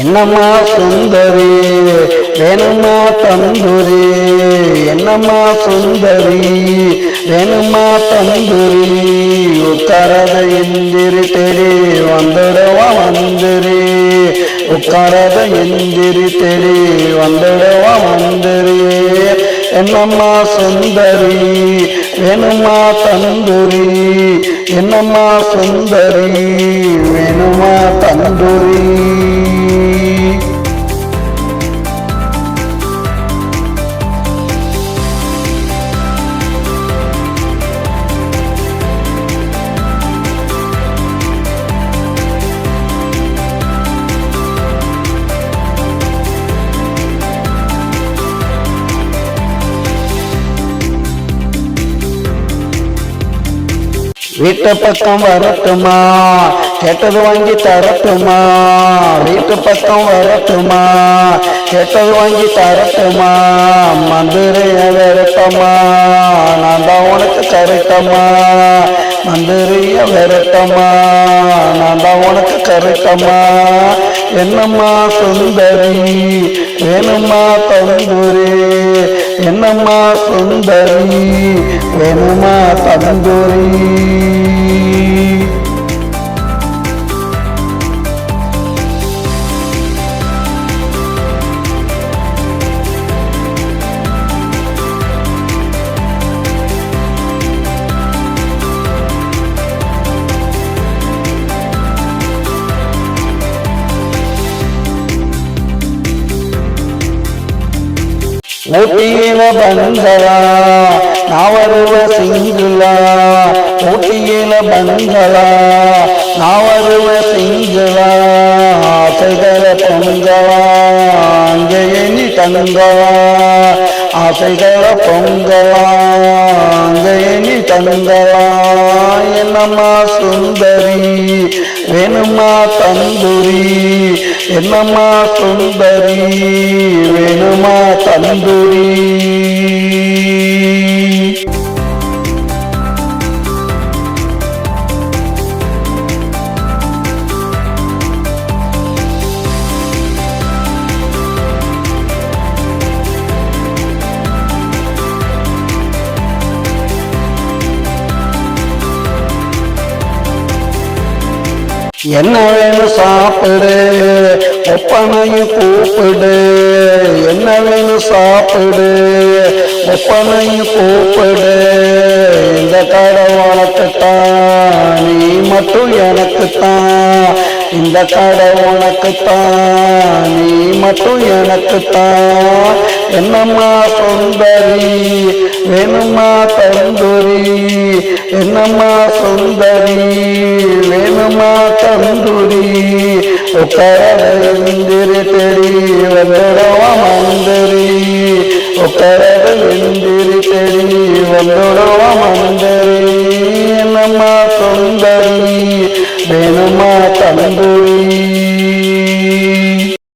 என்னம்மா சுந்தரி வேணுமா தந்தூரி, என்னம்மா சுந்தரி வேணுமா தந்தூரி, உட்காரத எந்திரி தேடி வந்துடுவா மந்திரி, உட்காரத எந்திரி தேடி வந்துடுவா மந்திரி. என்னம்மா சுந்தரி வேணுமா தந்தூரி, என்னம்மா சுந்தரி வேணுமா தந்தூரி. வீட்டு பக்கம் வரட்டுமா, கேட்டது வாங்கி தரட்டுமா, வீட்டு பக்கம் வரட்டுமா, கேட்டது வாங்கி தரட்டுமா, மந்திரிய விரட்டமா, நான் தான் உனக்கு கரெக்டமா, மந்திரிய விரட்டமா, நான் தான் உனக்கு கரெக்டமா. என்னம்மா சுந்தரி வேணுமா தந்தூரி, என்னம்மா சுந்தரி வேணுமா தந்தூரி. ஊட்டியில பங்களா நான் வருவ சிங்களா, ஊட்டியில பங்களா நான் வருவ சிங்களா, ஆசைகள பொங்கலா அங்கேயே நீ தங்கலா, ஆசைகள பொங்கலா அங்கேயே நீ தங்கலா. என்னம்மா சுந்தரி வேணுமா தந்தூரி, என்னம்மா சுந்தரி வேணுமா தந்தூரி. என்ன வேணும் சாப்பிடு ஒப்பனையும் கூப்பிடு, என்ன வேணும் சாப்பிடு ஒப்பனையும் கூப்பிடு, இந்த கடை உனக்குத்தான் நீ மட்டும் எனக்குத்தான், இந்த கடை உனக்குத்தான் நீ மட்டும் எனக்குத்தான். என்னம்மா சுந்தரி வேணுமா தந்தூரி, என்னம்மா சுந்தரி வேணுமா தந்தூரி, உட்காரத எந்திரி தேடி வந்துடுவா மந்திரி, உட்காரத எந்திரி தேடி வந்துடுவா மந்திரி. என்னம்மா சுந்தரி வேணுமா தந்தூரி.